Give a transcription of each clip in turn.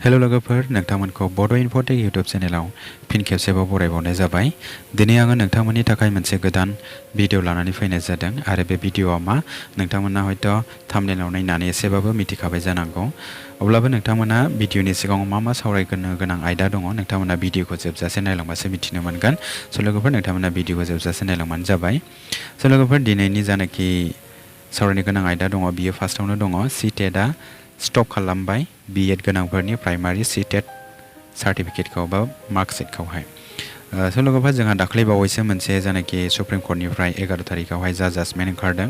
Hello लोगोफोर नोंथांमोनखौ बड' इनफ'टेक YouTube चेनेलाव फिन खेबसेबाव बरायबावनाय जाबाय। दिनै आङो नोंथांमोननि थाखाय मोनसे गोदान भिडिअ लानानै फैनाय जादों आरो बे भिडिअआ मा नोंथांमोना हयथ' थाम्बनेलाव नायनानै एसेबाबो मिथिखाबाय जानांगौ। अब्लाबो नोंथांमोना भिडिअनि सिगाङाव मा सावरायनो गोनां आयदा दङ नोंथांमोना भिडिअखौ जोबजासे नायलांबासो मिथिनो मोनगोन। स' लोगोफोर नोंथांमोना भिडिअखौ जोबजासे नायलांबानो जाबाय। स' लोगोफोर दिनैनि जानाखि सावरायनो गोनां आयदा दङ बियो फार्स्टआवनो दङ CTETआ स्टप खालामबाय B.Ed गोनांफोरनि प्राइमारि CTET सार्टिफिकेटखौ बा मार्कशीटखौहाय। स' लोगोफोर जोंहा दाख्लै बावैसो मोनसे जानाखि सुप्रिम कर्टनिफ्राय 11 तारिखआवहाय जाजमेन्ट ओंखारदों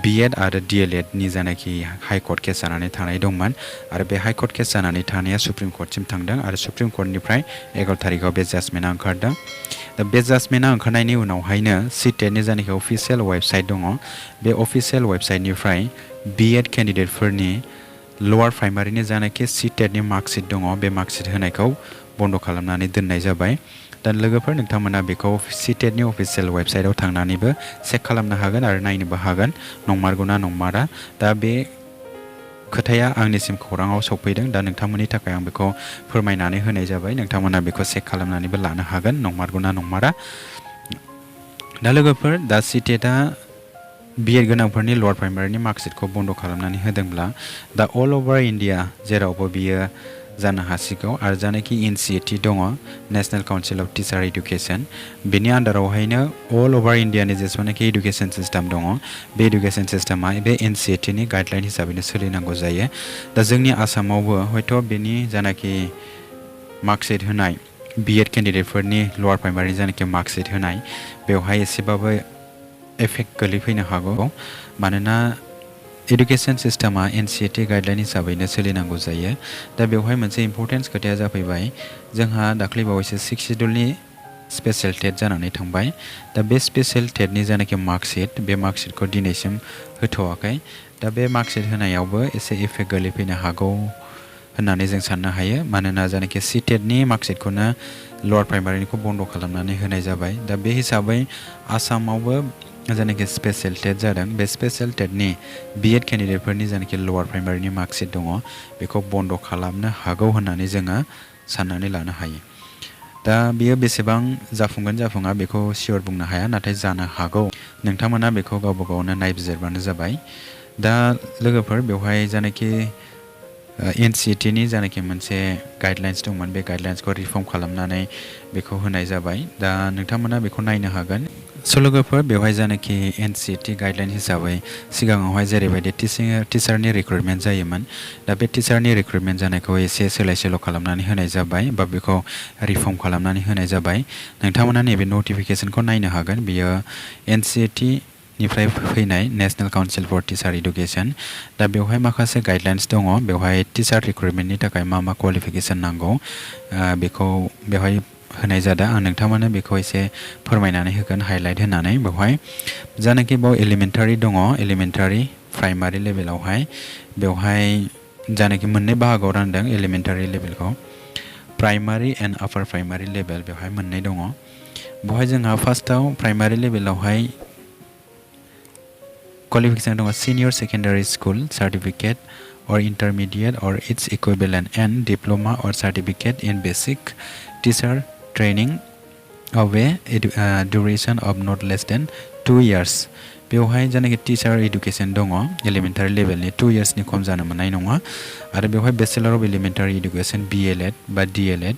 B.Ed आरो D.El.Ed नि जानाखि हाइकर्ट केस जानानै थानाय दंमोन आरो बे हाइकर्ट केस जानानै थानाया सुप्रिम कर्टसिम थांदों आरो सुप्रिम कर्टनिफ्राय 11 तारिखआव बे जाजमेन्टआ ओंखारदों। दा बे जाजमेन्टआ ओंखारनायनि उनावहायनो CTET नि जानाखि अफिसियेल वेबसाइट दङ बे अफिसियेल वेबसाइटनिफ्राय B.Ed केन्डिडेटफोरनि लवार प्राइमारिनि जानाखि CTET नि मार्कशीट दङ बे मार्कशीट होनायखौ बन्द' खालामनानै दोननाय जाबाय। दा लोगोफोर नोंथांमोना बेखौ CTET नि अफिसियेल वेबसाइटआव थांनानैबो चेक खालामनो हागोन आरो नायनोबो हागोन नंमारगौना नंमारा। दा बे खोथाया आंनिसिम खौराङाव सफैदों। दा नोंथांमोननि थाखाय आं बेखौ फोरमायनानै होनाय जाबाय। नोंथांमोना बेखौ चेक खालामनानैबो लानो हागोन नंमारगौना नंमारा। दा लोगोफोर दा CTETआ B.Ed गोनांफोरनि लवार प्राइमारिनि मार्कशीटखौ बन्द' खालामनानै होदोंब्ला दा अल अभार इन्डिया जेरावबो बियो जानो हासिगौ आरो जानाखि NCTE दङ national council of teacher education बेनि आन्दारावहायनो अल अभार इन्डियानि जेसेबांनाखि इडुकेसन सिस्टेम दङ बे इडुकेसन सिस्टेमा बे NCTE नि गाइडलाइन हिसाबैनो सोलिनांगौ जायो। दा जोंनि आसामावबो हयथ' बेनि जानाखि मार्कशीट होनाय B.Ed केन्डिडेटफोरनि लवार प्राइमारि जानाखि मार्कशीट होनाय बेवहाय एसेबाबो एफेक्ट गोलैफैनो हागौ। मानोना एडुकेसन सिस्टेमा NCTE गाइडलाइन हिसाबैनो सोलिनांगौ जायो। दा बेवहाय मोनसे इम्परटेन्स खोथाया जाफैबाय जोंहा दाख्लै बावैसो 6 शिड्युलनि स्पेशल टेट जानानै थांबाय। दा बे स्पेशल टेटनि जानाखि मार्कशीट बे मार्कशीटखौ दिनैसिम होथ'वाखै। दा बे मार्कशीट होनायावबो एसे इफेक्ट गोलैफैनो हागौ होननानै जों साननो हायो। मानोना जानाखि CTET नि मार्कशीटखौनो लवार प्राइमारिनिखौ बन्द' खालामनानै होनाय जाबाय। दा बे हिसाबै आसामावबो जानाखि स्पेशल टेट जादों बे स्पेशल टेटनि B.Ed केन्डिडेटफोरनि जानाखि लवार प्राइमारिनि मार्कशीट दङ बेखौ बन्द' खालामनो हागौ होननानै जोङो साननानै लानो हायो। दा बियो बेसेबां जाफुङा बेखौ सियर बुंनो हाया, नाथाय जानो हागौ। नोंथांमोना बेखौ गावबा गावनो नायबिजिरबानो जाबाय। दा लोगोफोर बेवहाय जानाखि NCTE नि जानाखि मोनसे गाइडलाइन्स दंमोन बे गाइडलाइन्सखौ रिफर्म खालामनानै बेखौ होनाय जाबाय। दा नोंथांमोना बेखौ नायनो हागोन। स' लोगोफोर बेवहाय जानाखि NCTE गाइडलाइन हिसाबै सिगाङावहाय जेरैबायदि टिचारनि रिक्रुटमेन्ट जायोमोन दा बे टिचारनि रिक्रुटमेन्ट जानायखौ एसे सोलाय सोल' खालामनानै होनाय जाबाय बा बेखौ रिफर्म खालामनानै होनाय जाबाय। नोंथांमोना नैबे नटिफिकेसनखौ नायनो हागोन। बियो NCTE निफ्राय फैनाय national council for teacher education. दा बेवहाय माखासे गाइडलाइन्स दङ। बेवहाय टिचार रिक्रुटमेन्टनि थाखाय मा क्वालिफिकेसन नांगौ बेखौ बेवहाय होनाय जादों। आं नोंथांमोननो बेखौ एसे फोरमायनानै होगोन हाइलाइट होनानै। बेवहाय जानाखि बाव एलिमेन्टारि दङ एलिमेन्टारि प्राइमारि लेभेलावहाय बेवहाय जानाखि मोननै बाहागोआव रानदों एलिमेन्टारि लेभेलखौ प्राइमारि एन्ड आपार प्राइमारि लेभेल बेवहाय मोननै दङ। बेवहाय जोंहा फार्स्टआव प्राइमारि लेभेलावहाय क्वालिफिकेसन दङ senior secondary school certificate or intermediate or its equivalent and diploma or certificate in basic teacher training of a duration of not less than 2 years। बेवहाय जानाखि टिचार इडुकेसन दङ एलिमेन्टारि लेभेलनि 2 इयार्सनि खम जानो मोननाय नङा। आरो बेवहाय bachelor of elementary education B.El.Ed बा D.El.Ed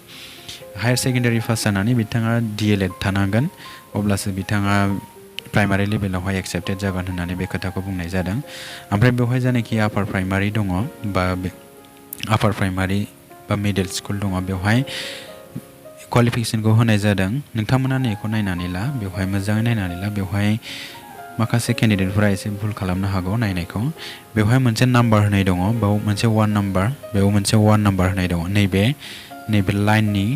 हायार सेकेन्डारि पास जानानै बिथाङा D.El.Ed थानांगोन अब्लासो बिथाङा प्राइमारि लेभेलावहाय एक्सेप्टेड जागोन होननानै बे खोथाखौ बुंनाय जादों। ओमफ्राय बेवहाय जानाखि आपार प्राइमारि दङ बा आपार प्राइमारि बा मिडल स्कुल दङ बेवहाय क्वालिफिकेसनखौ होनाय जादों। नोंथांमोना नैखौ नायनानै ला, बेवहाय मोजाङै नायनानै ला। बेवहाय माखासे केन्डिडेटफोरा एसे भुल खालामनो हागौ नायनायखौ। बेवहाय मोनसे नाम्बार होनाय दङ, बेयाव मोनसे 1 नाम्बार, बेयाव मोनसे 1 नाम्बार होनाय दङ नैबे लाइननि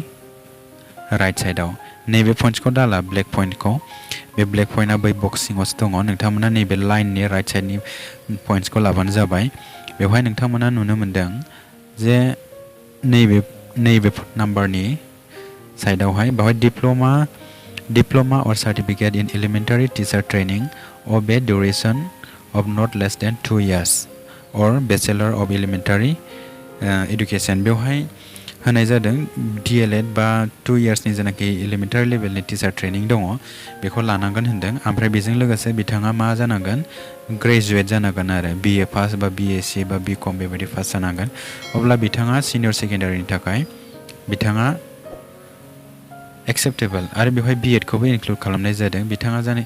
राइट साइडआव। नैबे पइन्ट्सखौ दाला ब्लेक पइन्टखौ, बे ब्लेक पइन्टआ बै बक्स सिङावसो दङ। नोंथांमोना नैबे लाइननि राइट साइडनि पइन्ट्सखौ लाबानो जाबाय। बेवहाय नोंथांमोना नुनो मोनदों जे नैबे नाम्बारनि साइडआवहाय बेवहाय डिप्ल'मा और certificate in elementary teacher training of A duration of not less than 2 years or Bachelor of Elementary education बेवहाय होनाय जादों D.El.Ed बा 2 इयार्सनि जेनाखि एलिमेन्टारि लेभेलनि टिचार ट्रेनिं दङ बेखौ लानांगोन होनदों ओमफ्राय बेजों लोगोसे बिथाङा मा जानांगोन ग्रेजुवेट जानांगोन आरो BA पास बा BSc बा BCom बेबायदि पास जानांगोन अब्ला बिथाङा सिनियर सेकेन्डारिनि थाखाय बिथाङा एक्सेप्टेबल आरो बेवहाय B.Ed खौबो इनक्लुड खालामनाय जादों बिथाङा जाने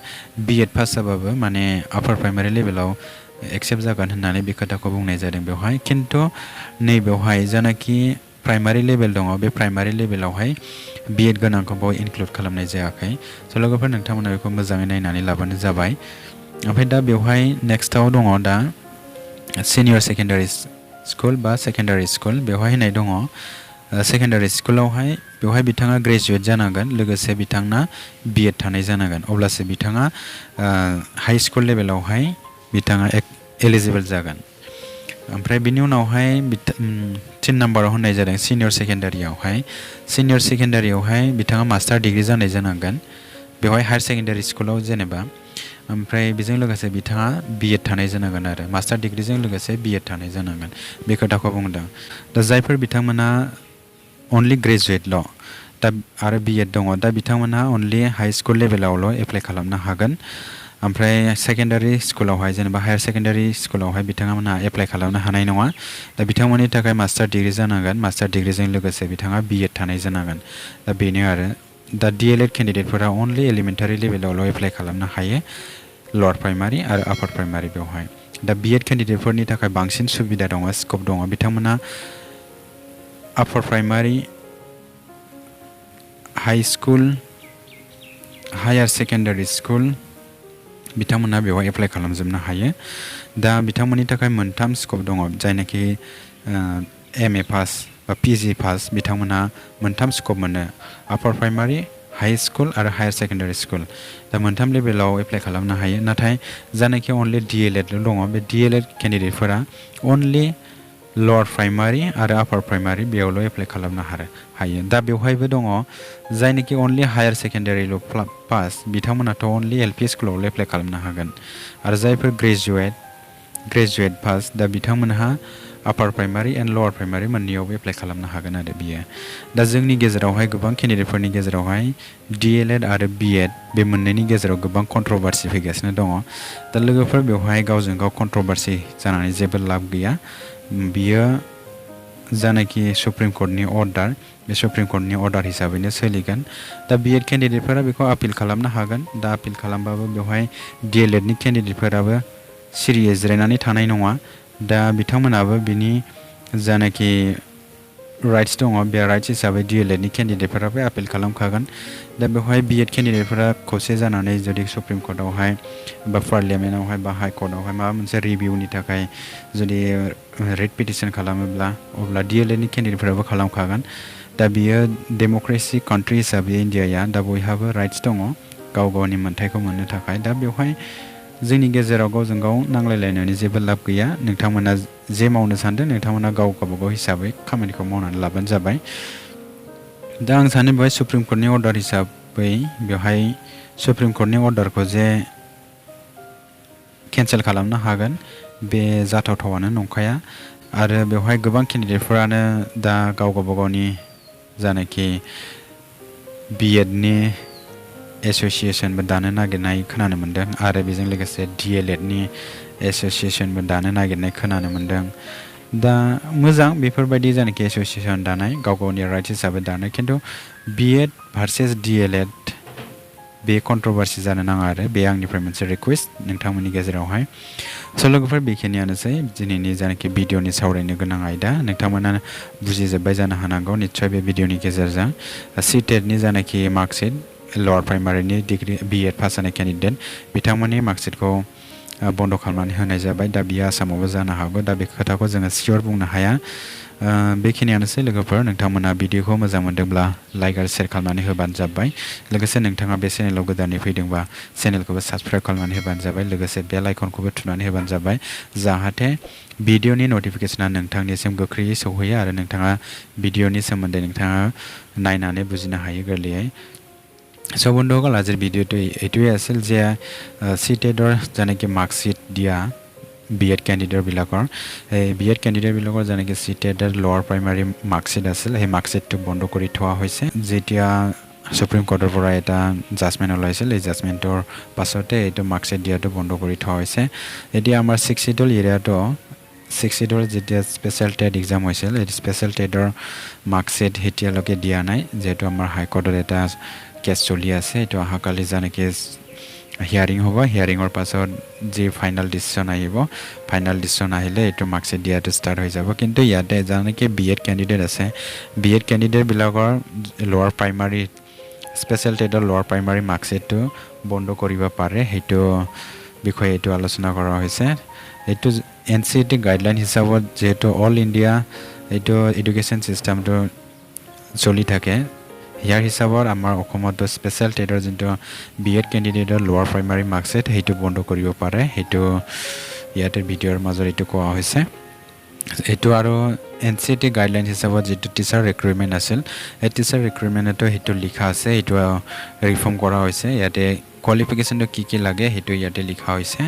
B.Ed पास जाबाबो माने आपार प्राइमारि लेभेलाव एक्सेप्ट जागोन होननानै बे खोथाखौ बुंनाय जादों बेवहाय खिन्थु नैबेवहाय जानाखि प्राइमारि लेभेल दङ बे प्राइमारि लेभेलावहाय B.Ed गोनांखौ बाव इनक्लुड खालामनाय जायाखै स' लोगोफोर नोंथांमोना बेखौ मोजाङै नायनानै लाबानो जाबाय ओमफ्राय दा बेवहाय नेक्स्टआव दङ दा सिनियर सेकेन्डारि स्कुल बा सेकेन्डारि स्कुल बेवहाय होनाय दङ सेकेन्डारि स्कुलावहाय बेवहाय बिथाङा ग्रेजुवेट जानांगोन लोगोसे बिथांना B.Ed थानाय जानांगोन अब्लासो बिथाङा हाई स्कुल लेभेलावहाय बिथाङा एलिजिबल जागोन ओमफ्राय बिनि उनावहाय 3 नाम्बाराव होननाय जादों सिनियर सेकेन्डारियावहाय बिथाङा मास्टार डिग्री जानाय जानांगोन बेवहाय हायार सेकेन्डारि स्कुलाव जेनेबा ओमफ्राय बेजों लोगोसे बिथाङा B.Ed थानाय जानांगोन आरो मास्टार डिग्रीजों लोगोसे B.Ed थानाय जानांगोन बे खोथाखौ बुंदों दा जायफोर बिथांमोना अनलि ग्रेजुवेटल' दा आरो B.Ed दङ दा बिथांमोनहा अनलि हाई स्कुल लेभेलावल' एप्लाइ खालामनो हागोन ओमफ्राय सेकेन्डारि स्कुलावहाय जेनेबा हायार सेकेन्डारि स्कुलावहाय बिथांमोनहा एप्लाइ खालामनो हानाय नङा दा बिथांमोननि थाखाय मास्टार डिग्री जानांगोन मास्टार डिग्रीजों लोगोसे बिथाङा B.Ed थानाय जानांगोन दा बेनो आरो दा D.El.Ed केन्डिडेटफोरा अनलि एलिमेन्टारि लेभेलावल' एप्लाइ खालामनो हायो लवार प्राइमारि आरो आपार प्राइमारि बेवहाय दा B.Ed केन्डिडेटफोरनि थाखाय बांसिन सुबिदा दङ स्कप दङ बिथांमोना आपार primary high school higher secondary school बिथांमोना बेवहाय एप्लाइ खालामजोबनो हायो दा बिथांमोननि थाखाय मोनथाम स्कप दङ जायनाखि MA पास बा PG पास बिथांमोनहा मोनथाम स्कप मोनो आपार प्राइमारि हाई स्कुल आरो हायार सेकेन्डारि स्कुल दा मोनथाम लेभेलाव एप्लाइ खालामनो हायो नाथाय जायनाखि अनलि D.El.Edल' दङ बे D.El.Ed केन्डिडेटफोरा अनलि लवार प्राइमारि आरो आपार प्राइमारि बेयावल' एप्लाइ खालामनो हायो दा बेवहायबो दङ जायनाखि अनलि हायार सेकेन्डारिल' पास बिथांमोनाथ' अनलि LP स्कुलावल' एप्लाइ खालामनो हागोन आरो जायफोर ग्रेजुवेट पास दा बिथांमोनहा आपार प्राइमारि एन्ड लवार प्राइमारि मोननैयावबो एप्लाइ खालामनो हागोन आरो बियो दा जोंनि गेजेरावहाय गोबां केन्डिडेटफोरनि गेजेरावहाय D.El.Ed आरो B.Ed बे मोननैनि गेजेराव गोबां कन्ट्रभारसि फैगासिनो दङ दा लोगोफोर बेवहाय गावजों गाव कन्ट्रभारसि जानानै जेबो लाब गैया बियो जानाखि सुप्रिम कर्टनि अर्डार बे सुप्रिम कर्टनि अर्डार हिसाबैनो सोलिगोन दा B.Ed केन्डिडेटफोरा बेखौ आपिल खालामनो हागोन दा आपिल खालामबाबो बेवहाय D.El.Edनि केन्डिडेटफोराबो सिरियै जिरायनानै थानाय नङा दा बिथांमोनाबो बिनि जानाखि राइट्स दङ बे राइट्स हिसाबै D.El.Edनि केन्डिडेटफोराबो आपिल खालामखागोन दा बेवहाय B.Ed केन्डिडेटफोरा खौसे जानानै जुदि सुप्रिम कर्टआवहाय बा पार्लियामेन्टआवहाय बा हाइ कर्टआवहाय माबा मोनसे रिभिउनि थाखाय जुदि रिट पिटिसन खालामोब्ला अब्ला D.El.Edनि केन्डिडेटफोराबो खालामखागोन दा बियो डेम'क्रेसि कान्ट्रि हिसाबै इन्डियाया दा बयहाबो राइट्स दङ गाव गावनि मोन्थायखौ मोननो थाखाय दा बेवहाय जोंनि गेजेराव गावजों गाव नांलायलायनायनि जेबो लाब गैया नोंथांमोना जे मावनो सानदों नोंथांमोना गावबागाव हिसाबै खामानिखौ मावनानै लाबानो जाबाय दा आं सानो बेवहाय सुप्रिम कर्टनि अर्डार हिसाबै बेवहाय सुप्रिम कर्टनि अर्डारखौ जे केन्सेल खालामनो हागोन बे जाथावथावानो नंखाया आरो बेवहाय गोबां केन्डिडेटफोरानो दा गावगावनि जानाखि B.Edनि एस'सिएसनबो दानो नागिरनाय खोनानो मोन्दों आरो बेजों लोगोसे D.El.Edनि एस'सिएसनबो दानो नागिरनाय खोनानो मोन्दों दा मोजां बेफोरबायदि जानाखि एस'सिएसन दानाय गाव गावनि राइट हिसाबै दानाय खिन्थु B.Ed भार्सेस D.El.Ed बे कन्ट्रभारसि जानो नाङा आरो बे आंनिफ्राय मोनसे रिकुवेस्ट नोंथांमोननि गेजेरावहाय स' लोगोफोर बेखिनियानोसै दिनैनि जानाखि भिडिअनि सावरायनो गोनां आयदा नोंथांमोना बुजिजोब्बाय जानो हानांगौ निस्सय बे भिडिअनि गेजेरजों CTETनि जानाखि मार्कशिट लवार प्राइमारिनि डिग्री B.Ed पास जानाय केन्डिडेट बिथांमोननि मार्कशिटखौ बन्द' खालामनानै होनाय जाबाय दा बियो आसामावबो जानो हागौ दा बे खोथाखौ जोङो सियर बुंनो हाया बेखिनियानोसै लोगोफोर नोंथांमोना भिडिअखौ मोजां मोनदोंब्ला लाइक आरो शेयार खालामनानै होबानो जाबाय लोगोसे नोंथाङा बे चेनेलाव गोदानै फैदोंबा चेनेलखौबो साबस्क्राइब खालामनानै होबानो जाबाय लोगोसे बेल आइकनखौबो थुनानै होबानो जाबाय जाहाथे भिडिअनि नटिफिकेसना नोंथांनिसिम गोख्रैयै सौहैयो आरो नोंथाङा भिडिअनि सोमोन्दै नोंथाङा नायनानै बुजिनो हायो गोरलैयै स' বন্ধুসকল আজিৰ ভিডিঅ'টো এইটোৱে আছিল যে CTETৰ যেনেকৈ মাৰ্কশ্বিট দিয়া B.Ed candidate বিলাকৰ B.Ed candidate বিলাকৰ যেনেকৈ CTET লোৱাৰ প্ৰাইমাৰী মাৰ্কশ্বিট আছিল সেই মাৰ্কশ্বিটটো বন্ধ কৰি থোৱা হৈছে যেতিয়া সুপ্ৰিম কোৰ্টৰ পৰা এটা জাজমেণ্ট ওলাইছিল এই জাজমেণ্টৰ পাছতে এইটো মাৰ্কশ্বিট দিয়াটো বন্ধ কৰি থোৱা হৈছে এতিয়া আমাৰ 6 শিডিউল এৰিয়াটো 6 শিডিউল যেতিয়া স্পেচিয়েল টেট এক্সাম হৈছিল এই স্পেচিয়েল টেটৰ মাৰ্কশ্বিট এতিয়ালৈকে দিয়া নাই যেহেতু আমাৰ হাইকোৰ্টৰ এটা কেছ চলি আছে এইটো অহাকালি যেনেকৈ হিয়াৰিং হ'ব হিয়াৰিঙৰ পাছত যি ফাইনেল ডিচিশ্যন আহিব ফাইনেল ডিচিশ্যন আহিলে এইটো মাৰ্কশ্বিট দিয়াটো ষ্টাৰ্ট হৈ যাব কিন্তু ইয়াতে যেনেকৈ B.Ed কেণ্ডিডেট আছে B.Ed কেণ্ডিডেটবিলাকৰ লোৱাৰ প্ৰাইমাৰী স্পেচিয়েল টেটৰ লোৱাৰ প্ৰাইমাৰী মাৰ্কশ্বিটটো বন্ধ কৰিব পাৰে সেইটো বিষয়ে এইটো আলোচনা কৰা হৈছে এইটো NCTE গাইডলাইন হিচাপত যেহেতু অল ইণ্ডিয়া এইটো এডুকেশ্যন চিষ্টেমটো চলি থাকে ইয়াৰ হিচাপত আমাৰ অসমতো স্পেচিয়েল টেটৰ যোনটো B.Ed কেণ্ডিডেটৰ লোৱাৰ প্ৰাইমাৰী মাৰ্কশ্বিট সেইটো বন্ধ কৰিব পাৰে সেইটো ইয়াতে ভিডিঅ'ৰ মাজত এইটো কোৱা হৈছে এইটো আৰু NCTE গাইডলাইন হিচাপত যেটো টিচাৰ ৰিক্ৰুটমেণ্ট আছিল এই টিচাৰ ৰিক্ৰুটমেণ্টটো সেইটো লিখা আছে এইটো ৰিফৰ্ম কৰা হৈছে ইয়াতে কোৱালিফিকেশ্যনটো কি লাগে সেইটো ইয়াতে লিখা হৈছে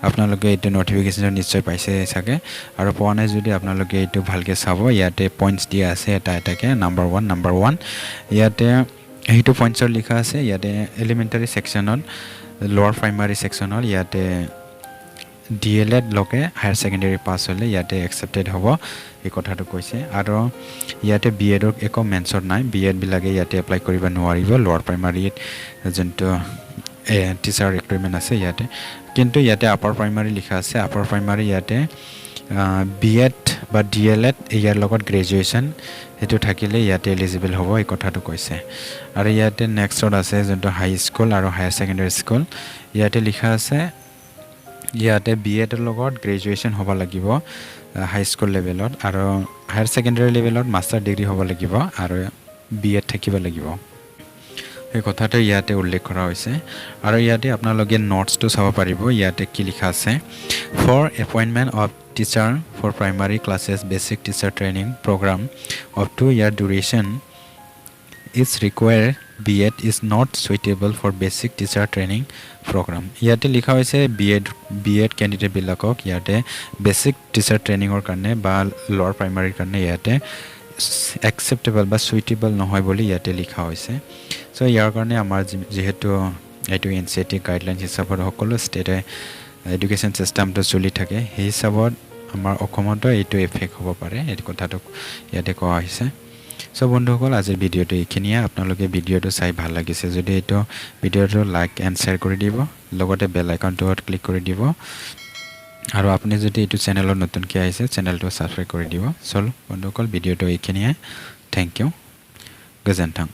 আপোনালোকে এইটো নটিফিকেশ্যনটো নিশ্চয় পাইছে চাগে আৰু পোৱা নাই যদি আপোনালোকে এইটো ভালকৈ চাব ইয়াতে পইণ্টছ দিয়া আছে এটা এটাকে নাম্বাৰ 1 ইয়াতে সেইটো পইণ্টছৰ লিখা আছে ইয়াতে এলিমেণ্টাৰী ছেকশ্যনত লোৱাৰ প্ৰাইমাৰী ছেকশ্যনত ইয়াতে D.El.Ed লকে হায়াৰ ছেকেণ্ডেৰী পাছ হ'লে ইয়াতে একচেপ্টেড হ'ব এই কথাটো কৈছে আৰু ইয়াতে B.Edৰ একো মেনশ্যন নাই B.Ed বিলাকে ইয়াতে এপ্লাই কৰিব নোৱাৰিব লোৱাৰ প্ৰাইমাৰীত যোনটো টিচাৰ ৰিক্ৰুটমেণ্ট আছে ইয়াতে কিন্তু ইয়াতে আপাৰ প্ৰাইমাৰী লিখা আছে আপাৰ প্ৰাইমাৰী ইয়াতে B.Ed বা D.El.Ed ইয়াৰ লগত গ্ৰেজুৱেশ্যন সেইটো থাকিলে ইয়াতে এলিজিবল হ'ব এই কথাটো কৈছে আৰু ইয়াতে নেক্সটত আছে যোনটো হাই স্কুল আৰু হায়াৰ ছেকেণ্ডেৰী স্কুল ইয়াতে লিখা আছে ইয়াতে B.Edৰ লগত গ্ৰেজুৱেশ্যন হ'ব লাগিব হাই স্কুল লেভেলত আৰু হায়াৰ ছেকেণ্ডেৰী লেভেলত মাষ্টাৰ ডিগ্ৰী হ'ব লাগিব আৰু B.Ed থাকিব লাগিব এই কথাটো ইয়াতে উল্লেখ কৰা হৈছে আৰু ইয়াতে আপোনালোকে নোটছটো চাব পাৰিব ইয়াতে কি লিখা আছে for appointment of teacher for primary classes basic teacher training programme of 2 year duration is required B.Ed is not suitable for basic teacher training program ইয়াতে লিখা হৈছে B.Ed candidate বিলাকক ইয়াতে বেছিক টিচাৰ ট্ৰেইনিঙৰ কাৰণে বা লোৱাৰ প্ৰাইমাৰীৰ কাৰণে ইয়াতে acceptable বা suitable নহয় বুলি ইয়াতে লিখা হৈছে সো ইয়াৰ কাৰণে আমাৰ যেহেতু এইটো NCTE গাইডলাইন হিচাপত সকলো ষ্টেটে এডুকেশ্যন চিষ্টেমটো চলি থাকে সেই হিচাপত আমাৰ অসমতো এইটো এফেক্ট হ'ব পাৰে এই কথাটো ইয়াতে কোৱা হৈছে সো বন্ধুসকল আজিৰ ভিডিঅ'টো এইখিনিয়ে আপোনালোকে ভিডিঅ'টো চাই ভাল লাগিছে যদি এইটো ভিডিঅ'টো লাইক এণ্ড শ্বেয়াৰ কৰি দিব লগতে বেল আইকনটোত ক্লিক কৰি দিব আৰু আপুনি যদি এইটো চেনেলত নতুনকৈ আহিছে চেনেলটো ছাবস্ক্ৰাইব কৰি দিব চলো বন্ধুসকল ভিডিঅ'টো এইখিনিয়ে থেংক ইউ গজেনথং